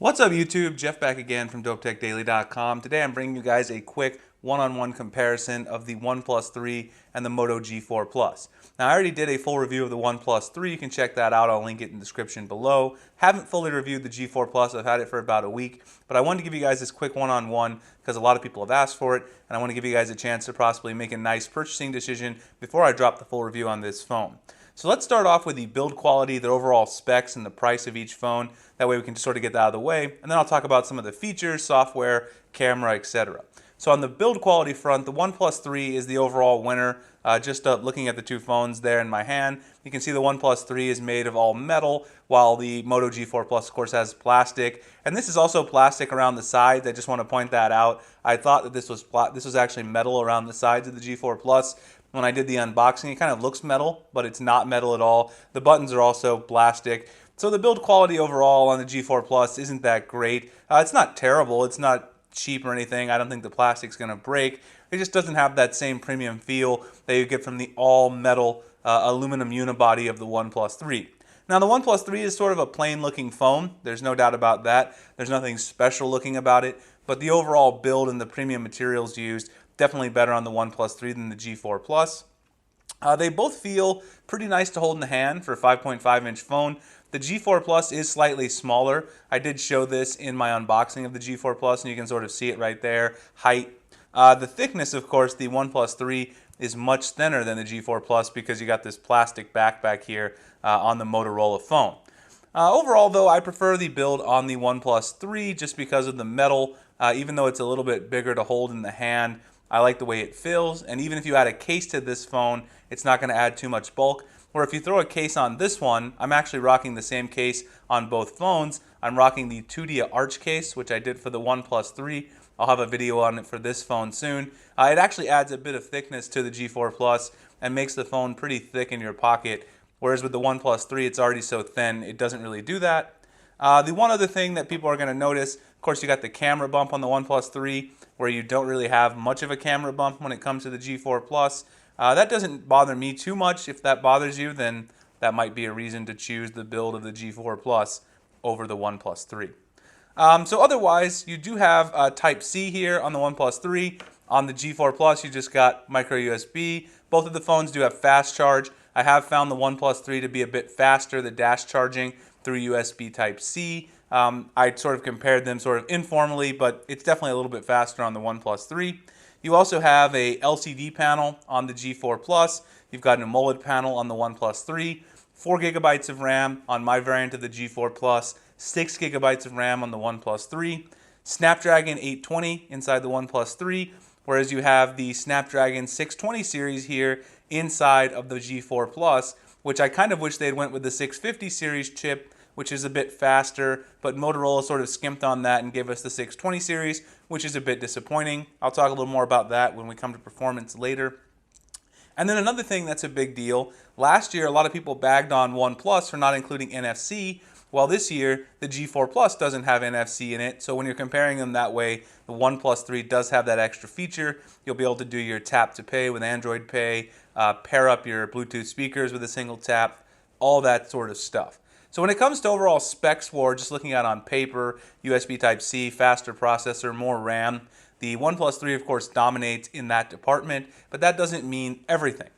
What's up YouTube? Jeff back again from DopeTechDaily.com. Today I'm bringing you guys a quick one-on-one comparison of the OnePlus 3 and the Moto G4 Plus. Now I already did a full review of the OnePlus 3, you can check that out, I'll link it in the description below. Haven't fully reviewed the G4 Plus, I've had it for about a week, but I wanted to give you guys this quick one-on-one because a lot of people have asked for it, and I want to give you guys a chance to possibly make a nice purchasing decision before I drop the full review on this phone. So let's start off with the build quality, the overall specs, and the price of each phone. That way we can sort of get that out of the way. And then I'll talk about some of the features, software, camera, etc. So on the build quality front, the OnePlus 3 is the overall winner. Just looking at the two phones there in my hand, you can see the OnePlus 3 is made of all metal, while the Moto G4 Plus, of course, has plastic. And this is also plastic around the sides. I just want to point that out. I thought that this was actually metal around the sides of the G4 Plus. When I did the unboxing, it kind of looks metal, but it's not metal at all. The buttons are also plastic. So the build quality overall on the G4 Plus isn't that great. It's not terrible. It's not cheap or anything. I don't think the plastic's going to break. It just doesn't have that same premium feel that you get from the all-metal aluminum unibody of the OnePlus 3. Now the OnePlus 3 is sort of a plain looking phone. There's no doubt about that. There's nothing special looking about it. But the overall build and the premium materials used, definitely better on the OnePlus 3 than the G4 Plus. They both feel pretty nice to hold in the hand for a 5.5-inch phone. The G4 Plus is slightly smaller. I did show this in my unboxing of the G4 Plus, and you can sort of see it right there. Height. The thickness, of course, the OnePlus 3 is much thinner than the G4 Plus because you got this plastic backpack here on the Motorola phone. Overall, though, I prefer the build on the OnePlus 3 just because of the metal. Even though it's a little bit bigger to hold in the hand, I like the way it feels. And even if you add a case to this phone, it's not going to add too much bulk. Or if you throw a case on this one, I'm actually rocking the same case on both phones. I'm rocking the 2D Arch case, which I did for the OnePlus 3. I'll have a video on it for this phone soon. It actually adds a bit of thickness to the G4 Plus and makes the phone pretty thick in your pocket. Whereas with the OnePlus 3, it's already so thin, it doesn't really do that. The one other thing that people are going to notice, of course, you got the camera bump on the OnePlus 3, where you don't really have much of a camera bump when it comes to the G4 Plus. That doesn't bother me too much. If that bothers you, then that might be a reason to choose the build of the G4 Plus over the OnePlus 3. So otherwise, you do have Type-C here on the OnePlus 3. On the G4 Plus, you just got micro USB. Both of the phones do have fast charge. I have found the OnePlus 3 to be a bit faster, the dash charging through USB Type-C. I sort of compared them sort of informally, but it's definitely a little bit faster on the OnePlus 3. You also have a LCD panel on the G4 Plus. You've got an AMOLED panel on the OnePlus 3. 4 gigabytes of RAM on my variant of the G4 Plus. 6 gigabytes of RAM on the OnePlus 3. Snapdragon 820 inside the OnePlus 3, whereas you have the Snapdragon 620 series here inside of the G4 Plus, which I kind of wish they'd went with the 650 series chip, which is a bit faster, but Motorola sort of skimped on that and gave us the 620 series, which is a bit disappointing. I'll talk a little more about that when we come to performance later. And then another thing that's a big deal, last year a lot of people bagged on OnePlus for not including NFC, while this year the G4 Plus doesn't have NFC in it, so when you're comparing them that way, the OnePlus 3 does have that extra feature. You'll be able to do your tap to pay with Android Pay, pair up your Bluetooth speakers with a single tap, all that sort of stuff. So when it comes to overall specs for just looking at on paper, USB Type-C, faster processor, more RAM, the OnePlus 3 of course dominates in that department, but that doesn't mean everything.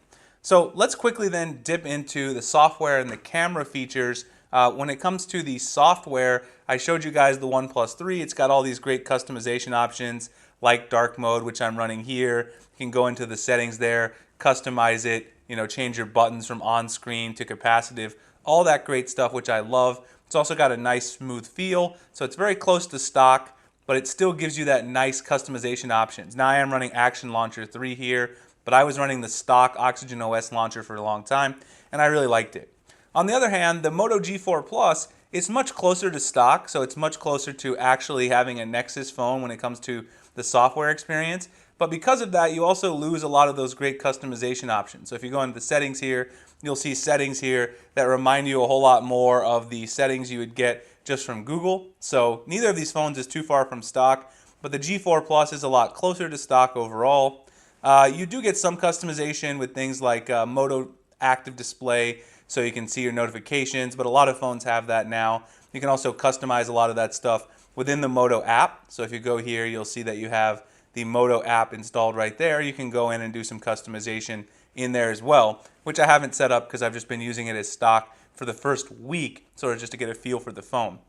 So let's quickly then dip into the software and the camera features. When it comes to the software, I showed you guys the OnePlus 3. It's got all these great customization options like dark mode, which I'm running here. You can go into the settings there, customize it, change your buttons from on-screen to capacitive, all that great stuff, which I love. It's also got a nice smooth feel, so it's very close to stock, but it still gives you that nice customization options. Now I am running Action Launcher 3 here, but I was running the stock Oxygen OS launcher for a long time, and I really liked it. On the other hand, the Moto G4 Plus, it's much closer to stock, so it's much closer to actually having a Nexus phone when it comes to the software experience. But because of that, you also lose a lot of those great customization options. So if you go into the settings here, you'll see settings here that remind you a whole lot more of the settings you would get just from Google. So neither of these phones is too far from stock, but the G4 Plus is a lot closer to stock overall. You do get some customization with things like Moto Active Display, so you can see your notifications, but a lot of phones have that now. You can also customize a lot of that stuff within the Moto app. So if you go here, you'll see that you have the Moto app installed right there. You can go in and do some customization in there as well, which I haven't set up because I've just been using it as stock for the first week, sort of just to get a feel for the phone.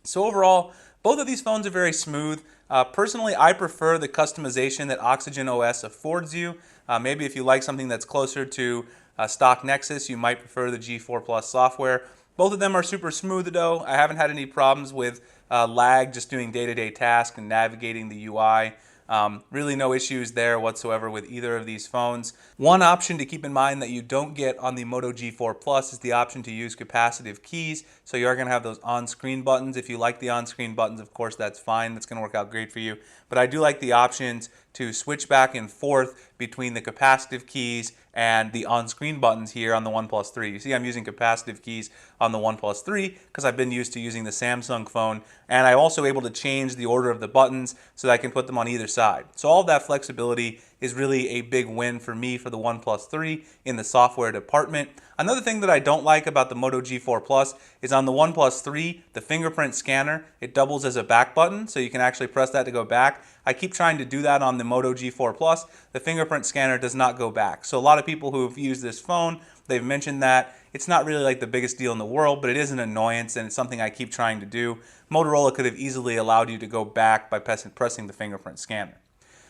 So overall, both of these phones are very smooth. Personally, I prefer the customization that Oxygen OS affords you. Maybe if you like something that's closer to stock Nexus, you might prefer the G4 Plus software. Both of them are super smooth though. I haven't had any problems with lag just doing day-to-day tasks and navigating the UI. Really no issues there whatsoever with either of these phones. One option to keep in mind that you don't get on the Moto G4 Plus is the option to use capacitive keys. So you are going to have those on-screen buttons. If you like the on-screen buttons, of course, that's fine. That's going to work out great for you. But I do like the options to switch back and forth between the capacitive keys and the on-screen buttons here on the OnePlus 3. You see I'm using capacitive keys on the OnePlus 3 because I've been used to using the Samsung phone, and I'm also able to change the order of the buttons so that I can put them on either side. So all of that flexibility is really a big win for me for the OnePlus 3 in the software department. Another thing that I don't like about the Moto G4 Plus is on the OnePlus 3, the Fingerprint Scanner, it doubles as a back button, so you can actually press that to go back. I keep trying to do that on the Moto G4 Plus. The Fingerprint Scanner does not go back. So a lot of people who have used this phone, they've mentioned that. It's not really like the biggest deal in the world, but it is an annoyance and it's something I keep trying to do. Motorola could have easily allowed you to go back by pressing the Fingerprint Scanner.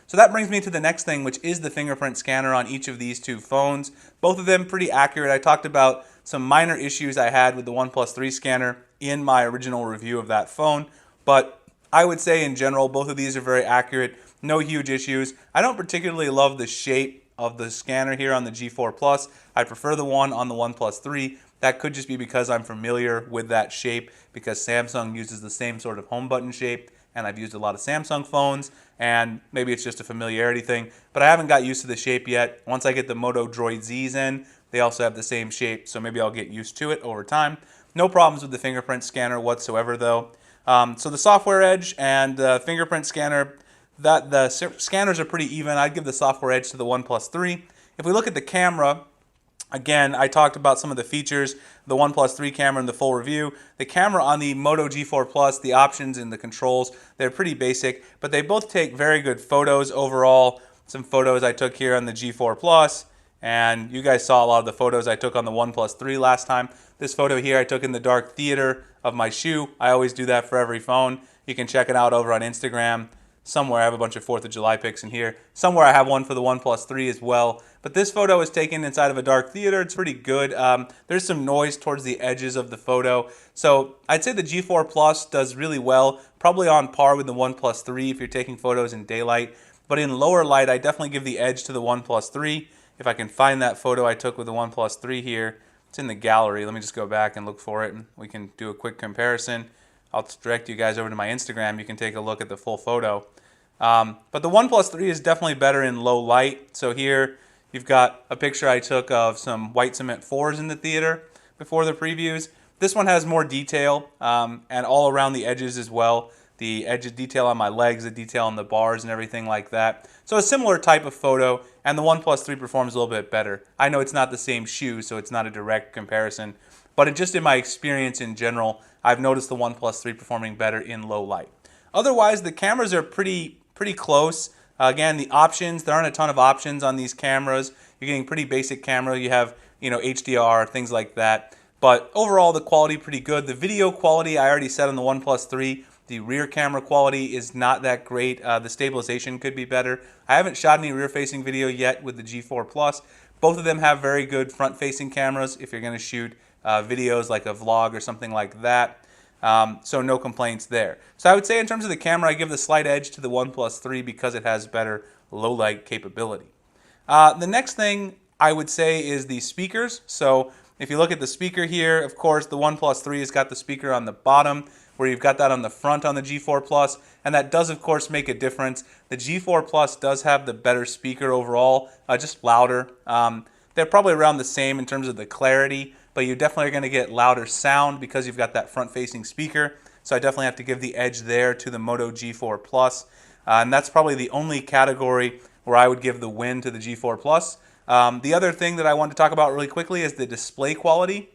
So that brings me to the next thing, which is the fingerprint scanner on each of these two phones. Both of them pretty accurate. I talked about some minor issues I had with the OnePlus 3 scanner in my original review of that phone, but I would say in general both of these are very accurate, no huge issues. I don't particularly love the shape of the scanner here on the G4 Plus. I prefer the one on the OnePlus 3. That could just be because I'm familiar with that shape because Samsung uses the same sort of home button shape, and I've used a lot of Samsung phones, and maybe it's just a familiarity thing, but I haven't got used to the shape yet. Once I get the Moto Droid Zs in, they also have the same shape, so maybe I'll get used to it over time. No problems with the fingerprint scanner whatsoever though. So the software edge and the fingerprint scanner, the scanners are pretty even. I'd give the software edge to the OnePlus 3. If we look at the camera, again, I talked about some of the features, the OnePlus 3 camera in the full review. The camera on the Moto G4 Plus, the options and the controls, they're pretty basic, but they both take very good photos overall. Some photos I took here on the G4 Plus, and you guys saw a lot of the photos I took on the OnePlus 3 last time. This photo here I took in the dark theater of my shoe. I always do that for every phone. You can check it out over on Instagram. Somewhere I have a bunch of 4th of July pics in here. Somewhere I have one for the OnePlus 3 as well. But this photo is taken inside of a dark theater. It's pretty good. There's some noise towards the edges of the photo. So I'd say the G4 Plus does really well. Probably on par with the OnePlus 3 if you're taking photos in daylight. But in lower light, I definitely give the edge to the OnePlus 3. If I can find that photo I took with the OnePlus 3 here, it's in the gallery. Let me just go back and look for it, and we can do a quick comparison. I'll direct you guys over to my Instagram. You can take a look at the full photo. But the OnePlus 3 is definitely better in low light. So here you've got a picture I took of some white cement 4s in the theater before the previews. This one has more detail and all around the edges as well. The edge detail on my legs, the detail on the bars and everything like that. So a similar type of photo, and the OnePlus 3 performs a little bit better. I know it's not the same shoe, so it's not a direct comparison, but just in my experience in general, I've noticed the OnePlus 3 performing better in low light. Otherwise, the cameras are pretty close. Again, the options, there aren't a ton of options on these cameras. You're getting pretty basic camera. You have, HDR, things like that. But overall, the quality pretty good. The video quality, I already said on the OnePlus 3, the rear camera quality is not that great. The stabilization could be better. I haven't shot any rear-facing video yet with the G4 Plus. Both of them have very good front-facing cameras if you're going to shoot videos like a vlog or something like that. So no complaints there. So I would say in terms of the camera, I give the slight edge to the OnePlus 3 because it has better low-light capability. The next thing I would say is the speakers. So if you look at the speaker here, of course, the OnePlus 3 has got the speaker on the bottom, where you've got that on the front on the G4 Plus, and that does, of course, make a difference. The G4 Plus does have the better speaker overall, just louder. They're probably around the same in terms of the clarity, but you definitely are going to get louder sound because you've got that front-facing speaker. So I definitely have to give the edge there to the Moto G4 Plus. And that's probably the only category where I would give the win to the G4 Plus. The other thing that I want to talk about really quickly is the display quality.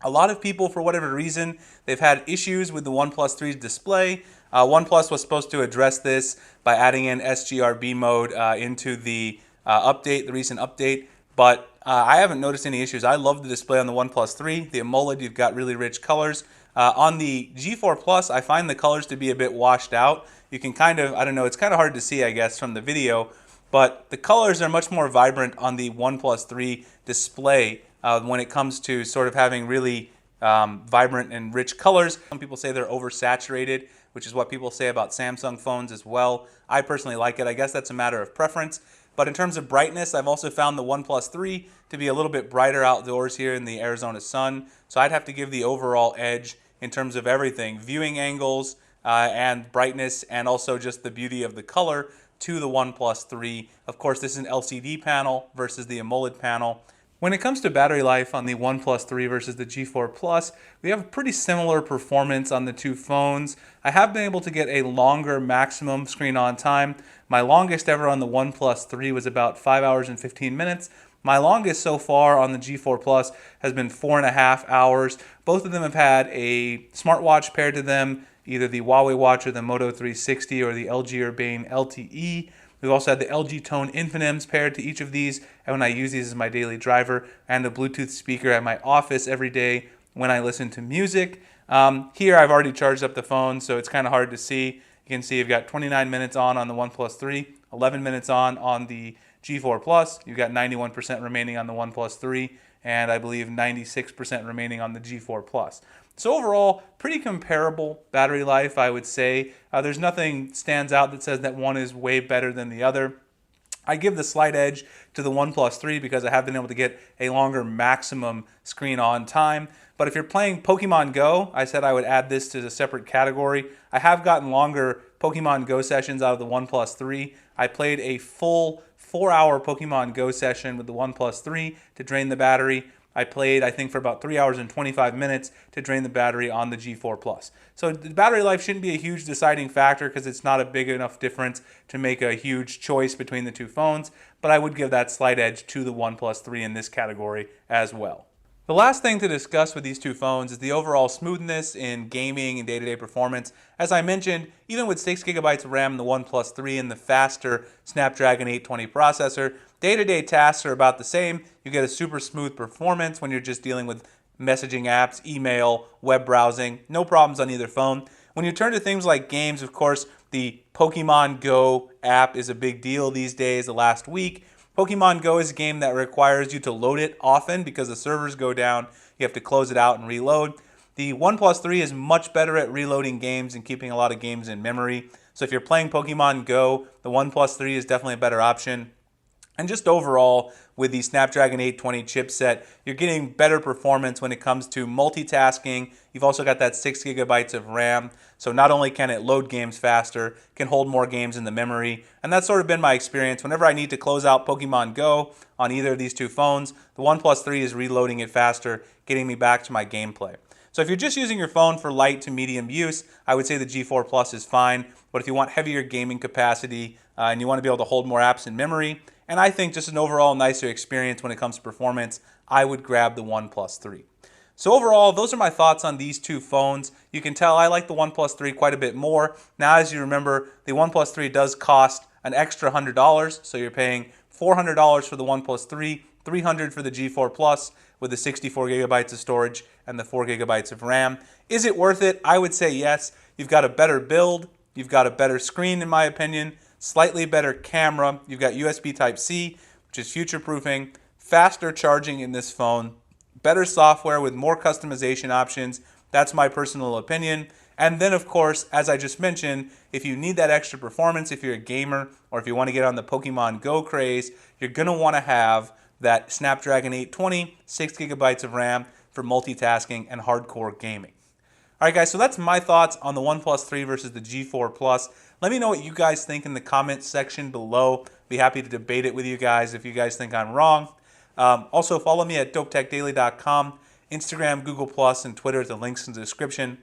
A lot of people, for whatever reason, they've had issues with the OnePlus 3's display. OnePlus was supposed to address this by adding in sGRB mode into the the recent update, but I haven't noticed any issues. I love the display on the OnePlus 3. The AMOLED, you've got really rich colors. On the G4 Plus, I find the colors to be a bit washed out. You can kind of, I don't know, it's kind of hard to see, I guess, from the video, but the colors are much more vibrant on the OnePlus 3 display when it comes to sort of having really vibrant and rich colors. Some people say they're oversaturated, which is what people say about Samsung phones as well. I personally like it. I guess that's a matter of preference. But in terms of brightness, I've also found the OnePlus 3 to be a little bit brighter outdoors here in the Arizona sun. So I'd have to give the overall edge in terms of everything, viewing angles and brightness, and also just the beauty of the color to the OnePlus 3. Of course, this is an LCD panel versus the AMOLED panel. When it comes to battery life on the OnePlus 3 versus the G4 Plus, we have pretty similar performance on the two phones. I have been able to get a longer maximum screen on time. My longest ever on the OnePlus 3 was about 5 hours and 15 minutes. My longest so far on the G4 Plus has been 4.5 hours. Both of them have had a smartwatch paired to them, either the Huawei Watch or the Moto 360 or the LG Urbane LTE. We've also had the LG Tone Infinims paired to each of these, and when I use these as my daily driver, and a Bluetooth speaker at my office every day when I listen to music. Here I've already charged up the phone, so it's kind of hard to see. You can see I've got 29 minutes on the OnePlus 3, 11 minutes on the G4 Plus. You've got 91% remaining on the OnePlus 3, and I believe 96% remaining on the G4 Plus. So overall, pretty comparable battery life, I would say. There's nothing stands out that says that one is way better than the other. I give the slight edge to the OnePlus 3 because I have been able to get a longer maximum screen on time. But if you're playing Pokemon Go, I said I would add this to a separate category. I have gotten longer Pokemon Go sessions out of the OnePlus 3. I played a full 4-hour Pokemon Go session with the OnePlus 3 to drain the battery. I played, I think, for about 3 hours and 25 minutes to drain the battery on the G4 Plus. So the battery life shouldn't be a huge deciding factor because it's not a big enough difference to make a huge choice between the two phones, but I would give that slight edge to the OnePlus 3 in this category as well. The last thing to discuss with these two phones is the overall smoothness in gaming and day-to-day performance. As I mentioned, even with 6 gigabytes of RAM in the OnePlus 3 and the faster Snapdragon 820 processor, day-to-day tasks are about the same. You get a super smooth performance when you're just dealing with messaging apps, email, web browsing. No problems on either phone. When you turn to things like games, of course, the Pokemon Go app is a big deal these days, the last week. Pokemon Go is a game that requires you to load it often because the servers go down. You have to close it out and reload. The OnePlus 3 is much better at reloading games and keeping a lot of games in memory. So if you're playing Pokemon Go, the OnePlus 3 is definitely a better option. And just overall, with the Snapdragon 820 chipset, you're getting better performance when it comes to multitasking. You've also got that 6 gigabytes of RAM. So not only can it load games faster, it can hold more games in the memory. And that's sort of been my experience. Whenever I need to close out Pokemon Go on either of these two phones, the OnePlus 3 is reloading it faster, getting me back to my gameplay. So if you're just using your phone for light to medium use, I would say the G4 Plus is fine. But if you want heavier gaming capacity and you want to be able to hold more apps in memory, and I think just an overall nicer experience when it comes to performance, I would grab the OnePlus 3. So overall, those are my thoughts on these two phones. You can tell I like the OnePlus 3 quite a bit more. Now, as you remember, the OnePlus 3 does cost an extra $100, so you're paying $400 for the OnePlus 3, $300 for the G4 Plus with the 64 gigabytes of storage and the 4 gigabytes of RAM. Is it worth it? I would say yes. You've got a better build. You've got a better screen, in my opinion. Slightly better camera. You've got USB Type-C, which is future-proofing. Faster charging in this phone. Better software with more customization options. That's my personal opinion. And then, of course, as I just mentioned, if you need that extra performance, if you're a gamer, or if you want to get on the Pokemon Go craze, you're going to want to have that Snapdragon 820, 6 gigabytes of RAM for multitasking and hardcore gaming. All right, guys, so that's my thoughts on the OnePlus 3 versus the G4 Plus. Let me know what you guys think in the comments section below. Be happy to debate it with you guys if you guys think I'm wrong. Also, follow me at dopetechdaily.com, Instagram, Google+, and Twitter. The links in the description.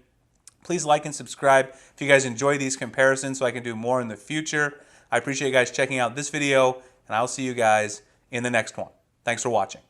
Please like and subscribe if you guys enjoy these comparisons so I can do more in the future. I appreciate you guys checking out this video, and I'll see you guys in the next one. Thanks for watching.